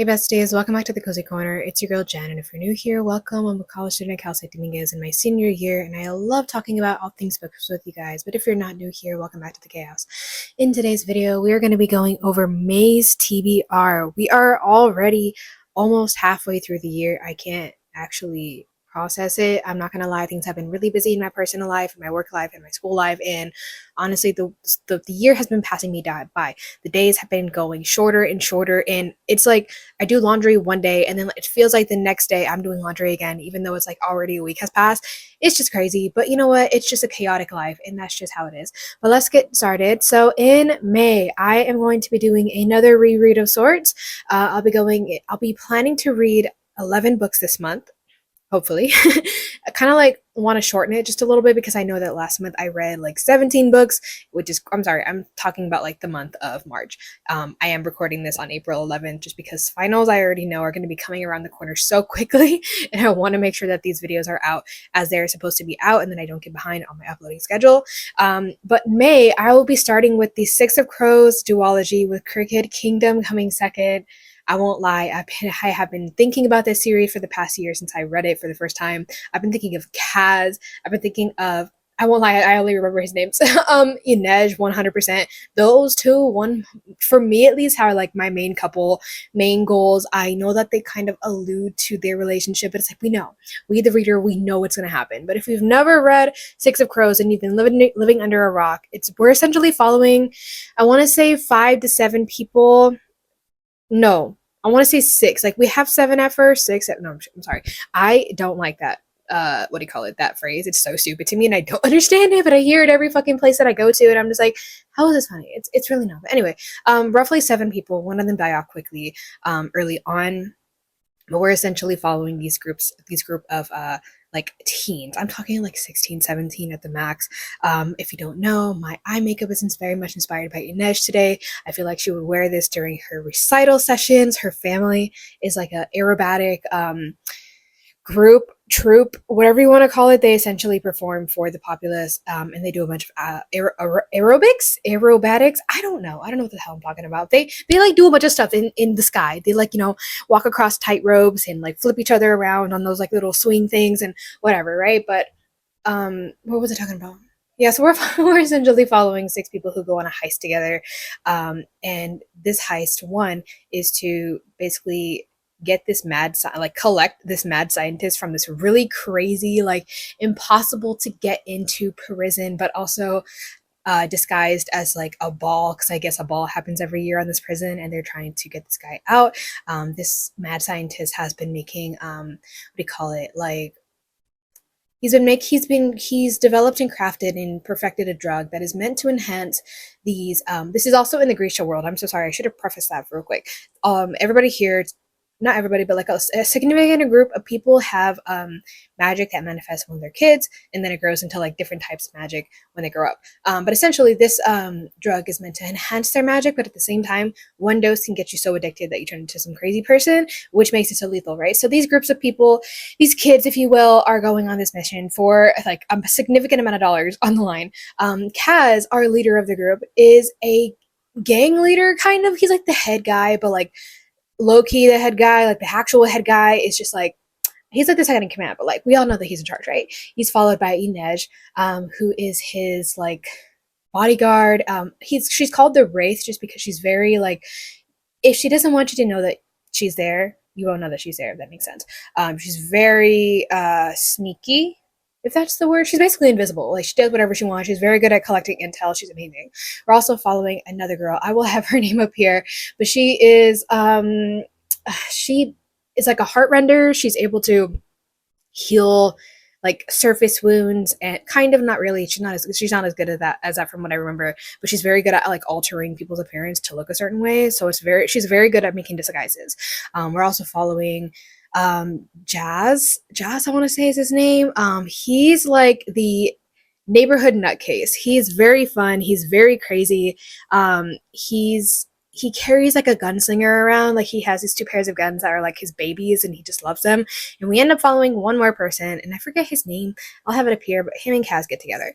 Hey besties, welcome back to the Cozy Corner. It's your girl Jen, and if you're new here, welcome. I'm a college student at Cal State Dominguez in my senior year, and I love talking about all things books with you guys. But if you're not new here, welcome back to the chaos. In today's video, we are going to be going over May's TBR. We are already almost halfway through the year. I can't actually process it. I'm not gonna lie, things have been really busy in my personal life, in my work life, and my school life, and honestly the year has been passing me by. The days have been going shorter and shorter, and it's like I do laundry one day and then it feels like the next day I'm doing laundry again, even though it's like already a week has passed. It's just crazy, but you know what, it's just a chaotic life, and that's just how it is. But let's get started. So in May, I am going to be doing another reread of sorts. I'll be planning to read 11 books this month, hopefully. I kind of like want to shorten it just a little bit because I know that last month I read like 17 books, which is, I'm sorry, I'm talking about like the month of March. I am recording this on April 11th just because finals I already know are going to be coming around the corner so quickly, and I want to make sure that these videos are out as they're supposed to be out and then I don't get behind on my uploading schedule. But May, I will be starting with the Six of Crows duology with Crooked Kingdom coming second. I won't lie, I have been thinking about this series for the past year since I read it for the first time. I've been thinking of Kaz. I've been thinking of, I won't lie, I only remember his names. Inej, 100%. Those two, one for me at least, are like my main couple, main goals. I know that they kind of allude to their relationship, but it's like we the reader, we know what's gonna happen. But if you've never read Six of Crows and you've been living under a rock, we're essentially following, I want to say 5 to 7 people. No, I want to say 6. Like we have 7 at first, 6. No, I'm sorry. I don't like that. What do you call it? That phrase. It's so stupid to me, and I don't understand it. But I hear it every fucking place that I go to, and I'm just like, how is this funny? It's really not. But anyway, roughly 7 people. One of them die off quickly, early on. But we're essentially following these group of like teens. I'm talking like 16, 17 at the max. If you don't know, my eye makeup is very much inspired by Inej today. I feel like she would wear this during her recital sessions. Her family is like a aerobatic group, troop, whatever you want to call it. They essentially perform for the populace, and they do a bunch of aerobatics. I don't know what the hell I'm talking about. They like do a bunch of stuff in the sky. They like, walk across tight ropes and like flip each other around on those like little swing things and whatever, right? But what was I talking about? Yeah, so we're essentially following 6 people who go on a heist together, and this heist one is to basically get this collect this mad scientist from this really crazy, like impossible to get into prison, but also disguised as like a ball, because I guess a ball happens every year on this prison, and they're trying to get this guy out. This mad scientist has been making what do you call it, like he's developed and crafted and perfected a drug that is meant to enhance these. This is also in the Grisha world. I'm so sorry, I should have prefaced that real quick. Everybody here, not everybody, but like a significant group of people have magic that manifests when they're kids, and then it grows into like different types of magic when they grow up. But essentially, this drug is meant to enhance their magic, but at the same time, one dose can get you so addicted that you turn into some crazy person, which makes it so lethal, right? So these groups of people, these kids, if you will, are going on this mission for like a significant amount of dollars on the line. Kaz, our leader of the group, is a gang leader, kind of. He's like the head guy, but like low-key the head guy. Like the actual head guy is just like, he's like the second in command, but like we all know that he's in charge, right? He's followed by Inej, who is his like bodyguard. She's called the Wraith just because she's very like, if she doesn't want you to know that she's there, you won't know that she's there, if that makes sense. She's very sneaky, if that's the word. She's basically invisible. Like she does whatever she wants. She's very good at collecting intel. She's amazing. We're also following another girl. I will have her name up here, but she is like a heart render. She's able to heal like surface wounds, and kind of, not really. She's not as good at that as that from what I remember, but she's very good at like altering people's appearance to look a certain way. So she's very good at making disguises. We're also following Jazz, I want to say is his name. He's like the neighborhood nutcase. He's very fun. He's very crazy. He carries like a gunslinger around. Like he has these 2 pairs of guns that are like his babies, and he just loves them. And we end up following one more person, and I forget his name. I'll have it up here, but him and Kaz get together.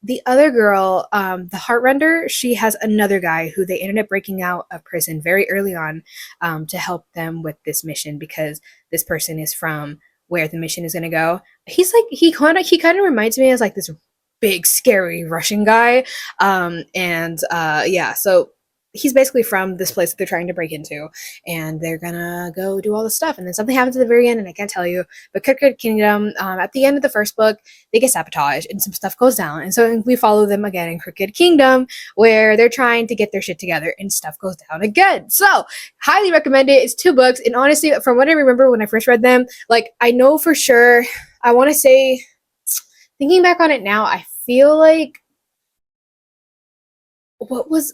the other girl, the Heartrender, she has another guy who they ended up breaking out of prison very early on, to help them with this mission because this person is from where the mission is going to go. He's like he kind of reminds me as like this big scary Russian guy, and yeah, so he's basically from this place that they're trying to break into, and they're gonna go do all this stuff, and then something happens at the very end, and I can't tell you. But Crooked Kingdom, at the end of the first book, they get sabotaged, and some stuff goes down, and so we follow them again in Crooked Kingdom, where they're trying to get their shit together, and stuff goes down again. So highly recommend it. It's 2 books, and honestly, from what I remember when I first read them, like I know for sure, I want to say, thinking back on it now, I feel like what was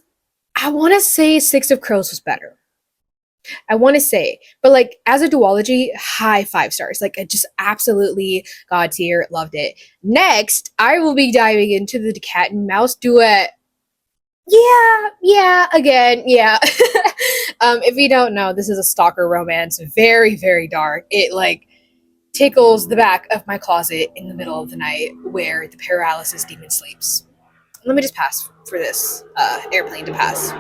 I want to say Six of Crows was better. I want to say, but like as a duology, high 5 stars. Like I just absolutely god tier, loved it. Next, I will be diving into the cat and mouse duet. Yeah, again, yeah. If you don't know, this is a stalker romance, very, very dark. It like tickles the back of my closet in the middle of the night where the paralysis demon sleeps. Let me just pass for this airplane to pass.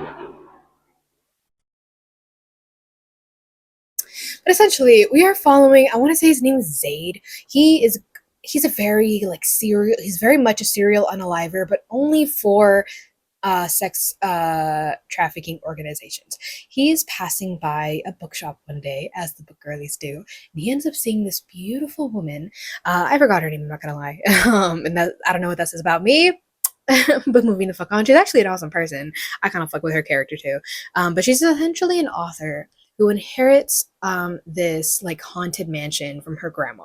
But essentially, we are following. I want to say his name is Zaid. He's a very like serial. He's very much a serial unaliver, but only for sex trafficking organizations. He's passing by a bookshop one day, as the book girlies do, and he ends up seeing this beautiful woman. I forgot her name. I'm not gonna lie, and that I don't know what that says about me. But moving the fuck on, she's actually an awesome person. I kind of fuck with her character too. But she's essentially an author who inherits this like haunted mansion from her grandma.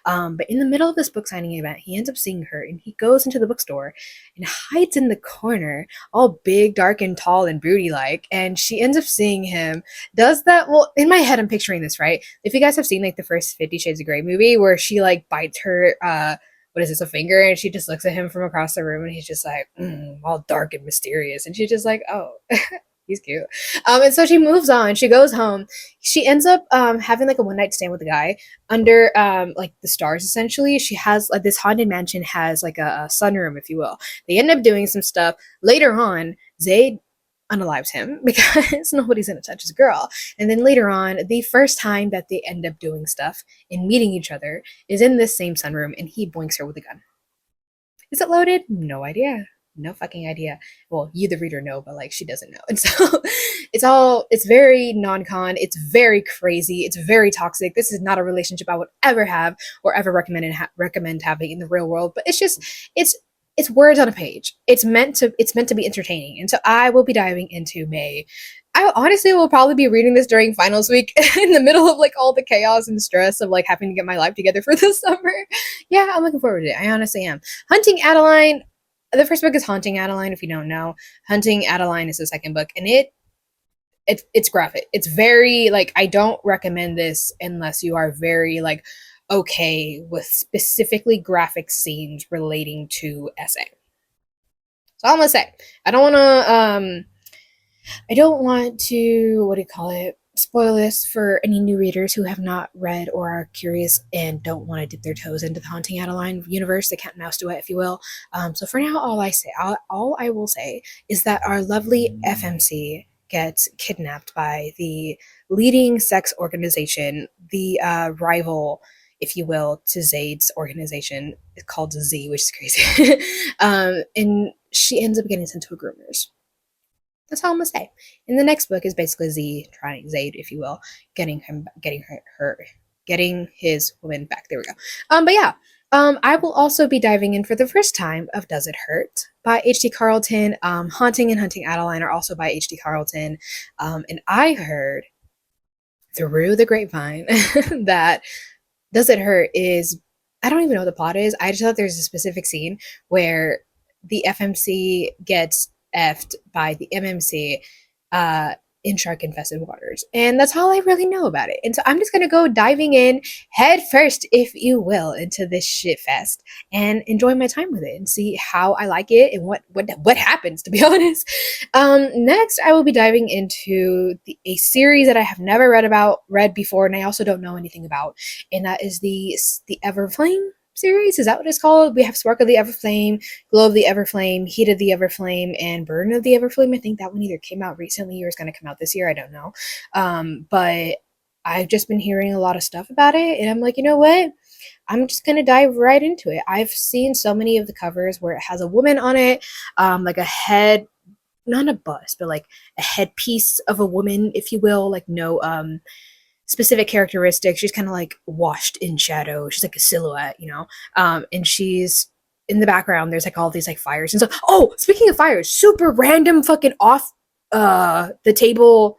But in the middle of this book signing event, he ends up seeing her, and he goes into the bookstore and hides in the corner, all big, dark, and tall and broody like. And she ends up seeing him. Does that? Well, in my head, I'm picturing this right. If you guys have seen like the first 50 Shades of Grey movie, where she like bites her what is this, a finger, and she just looks at him from across the room, and he's just like all dark and mysterious, and she's just like, oh. He's cute. And so she moves on. She goes home. She ends up having like a one night stand with a guy under like the stars. Essentially, she has like this haunted mansion has like a sunroom, if you will. They end up doing some stuff later on. Zaid unalives him because nobody's gonna touch his girl. And then later on, the first time that they end up doing stuff and meeting each other is in this same sunroom, and he boinks her with a gun. Is it loaded? No idea. No fucking idea. Well, you the reader know, but like she doesn't know. And so it's very non-con, it's very crazy, it's very toxic. This is not a relationship I would ever have or ever recommend having in the real world. But it's just it's words on a page. It's meant to be entertaining. And so I will be diving into May. I honestly will probably be reading this during finals week in the middle of like all the chaos and stress of like having to get my life together for the summer. Yeah, I'm looking forward to it. I honestly am. Hunting Adeleine. The first book is Haunting Adeleine, if you don't know. Hunting Adeleine is the second book, and it's graphic. It's very like, I don't recommend this unless you are very like okay with specifically graphic scenes relating to SA. So I'm gonna say I don't want to, what do you call it, spoil this for any new readers who have not read or are curious and don't want to dip their toes into the Haunting Adeleine universe, the cat and mouse duet, if you will. So for now, all I will say is that our lovely FMC gets kidnapped by the leading sex organization, the rival, if you will, to Zaid's organization. It's called Z, which is crazy. And she ends up getting sent to a groomer's. That's all I'm gonna say. And the next book is basically Z trying Zaid, if you will, getting his woman back. There we go. But yeah. I will also be diving in for the first time of Does It Hurt by H.D. Carlton. Haunting and Hunting Adeleine are also by H.D. Carlton. And I heard through the grapevine that Does It Hurt is, I don't even know what the plot is. I just thought there's a specific scene where the FMC gets effed by the MMC in shark infested waters. And that's all I really know about it. And so I'm just gonna go diving in head first, if you will, into this shit fest and enjoy my time with it and see how I like it and what happens, to be honest. Next, I will be diving into a series that I have never read before, and I also don't know anything about, and that is the Everflame. series. Is that what it's called? We have Spark of the Everflame, Glow of the Everflame, Heat of the Everflame, and Burn of the Everflame. I think that one either came out recently or is going to come out this year. I don't know. But I've just been hearing a lot of stuff about it, and I'm like, you know what? I'm just gonna dive right into it. I've seen so many of the covers where it has a woman on it, like a head, not a bust, but like a headpiece of a woman, if you will, like no specific characteristics. She's kind of like washed in shadow. She's like a silhouette, you know. And she's in the background. There's like all these like fires and so. Oh, speaking of fires, super random, fucking off the table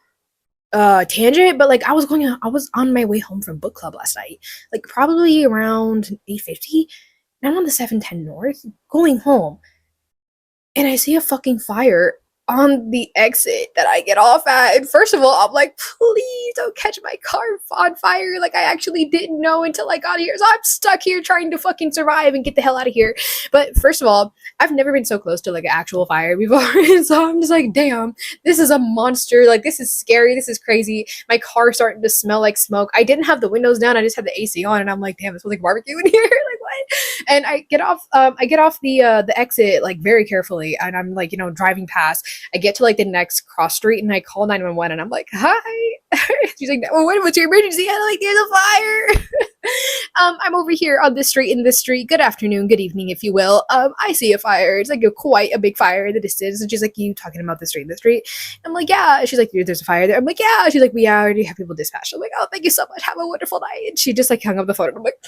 tangent, but like I was on my way home from book club last night, like probably around 8:50, and I'm on the 710 North going home, and I see a fucking fire on the exit that I get off at. And first of all, I'm like, please don't catch my car on fire. Like, I actually didn't know until I got here. So I'm stuck here trying to fucking survive and get the hell out of here. But first of all, I've never been so close to like an actual fire before. So I'm just like, damn, this is a monster. Like, this is scary. This is crazy. My car's starting to smell like smoke. I didn't have the windows down. I just had the AC on. And I'm like, damn, it smells like barbecue in here. Like, what? And I get off the exit like very carefully. And I'm like, you know, driving past. I get to like the next cross street and I call 911 and I'm like, hi. She's like, what's your emergency? I'm like, there's a fire. I'm over here on this street in this street. Good afternoon, good evening, if you will. I see a fire. It's like quite a big fire in the distance. And she's like, you talking about the street in the street? I'm like, yeah. She's like, there's a fire there. I'm like, yeah. She's like, we already have people dispatched. I'm like, oh, thank you so much. Have a wonderful night. And she just like hung up the phone and I'm like,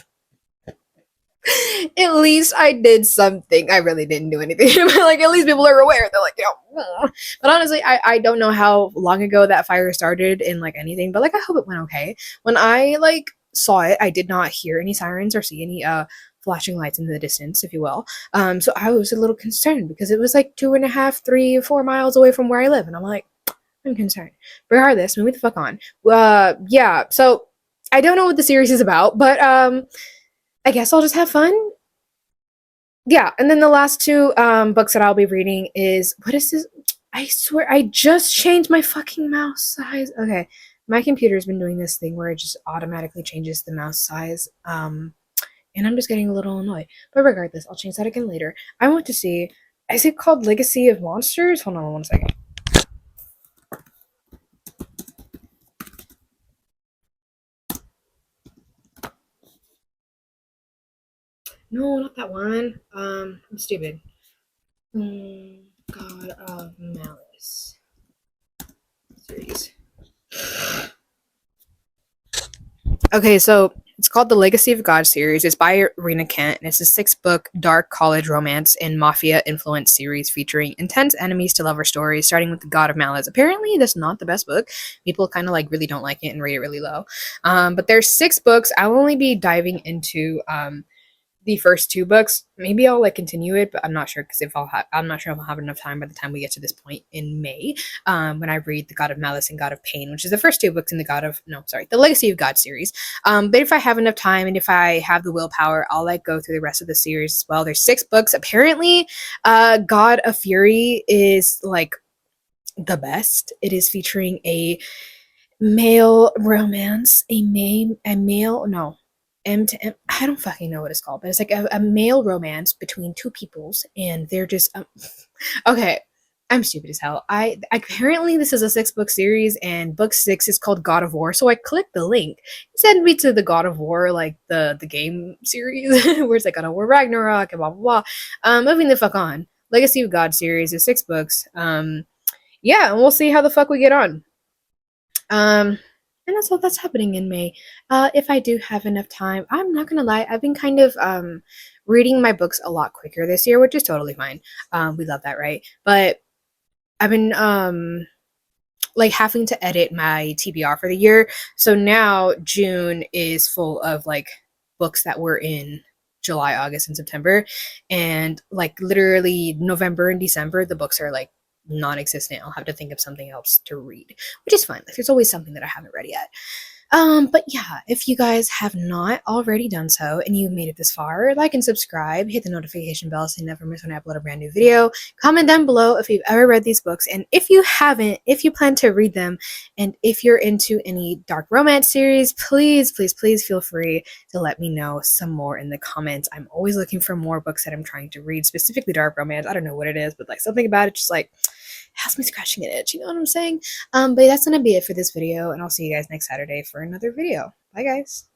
at least I did something. I really didn't do anything. Like, at least people are aware. They're like, you know. But honestly, I don't know how long ago that fire started in like anything, but like I hope it went okay. When I like saw it, I did not hear any sirens or see any flashing lights in the distance, if you will. So I was a little concerned because it was like 2.5, 3, 4 miles away from where I live, and I'm like, I'm concerned. Regardless, move the fuck on. Yeah. So I don't know what the series is about, but I guess I'll just have fun. Yeah, and then the last two books that I'll be reading is, what is this? I swear I just changed my fucking mouse size. Okay, my computer's been doing this thing where it just automatically changes the mouse size, and I'm just getting a little annoyed. But regardless, I'll change that again later. I want to see, is it called Legacy of Monsters? Hold on one second. No, not that one. I'm stupid. God of Malice series. Okay, so it's called the Legacy of God series. It's by Rina and it's a 6-book dark college romance and mafia influenced series featuring intense enemies to lover stories, starting with the God of Malice. Apparently, that's not the best book. People kind of like really don't like it and rate it really low. But there's 6 books. I'll only be diving into the first 2 books. Maybe I'll like continue it, but I'm not sure because I'm not sure if I'll have enough time by the time we get to this point in May. When I read the God of Malice and God of Pain, which is the first 2 books in the Legacy of God series. But if I have enough time and if I have the willpower, I'll like go through the rest of the series as well. There's 6 books. Apparently, God of Fury is like the best. It is featuring a male romance, M to M. I don't fucking know what it's called, but it's like a male romance between 2 peoples, and they're just okay. I'm stupid as hell. I apparently this is a 6-book series, and book 6 is called God of War. So I clicked the link, it sent me to the God of War, like the game series, where it's like God of War Ragnarok and blah blah blah. Moving the fuck on. Legacy of God series is 6 books. Yeah, and we'll see how the fuck we get on. And that's all that's happening in May. If I do have enough time, I'm not gonna lie, I've been kind of reading my books a lot quicker this year, which is totally fine. We love that, right? But I've been like having to edit my TBR for the year. So now June is full of like books that were in July, August, and September. And like literally November and December, the books are like non-existent. I'll have to think of something else to read, which is fine. Like, there's always something that I haven't read yet. But yeah, if you guys have not already done so and you've made it this far, like and subscribe, hit the notification bell so you never miss when I upload a brand new video. Comment down below if you've ever read these books, and if you haven't, if you plan to read them, and if you're into any dark romance series, please, please, please feel free to let me know some more in the comments. I'm always looking for more books that I'm trying to read, specifically dark romance. I don't know what it is, but like something about it just like has me scratching an itch. You know what I'm saying? But that's gonna be it for this video, and I'll see you guys next Saturday for another video. Bye, guys.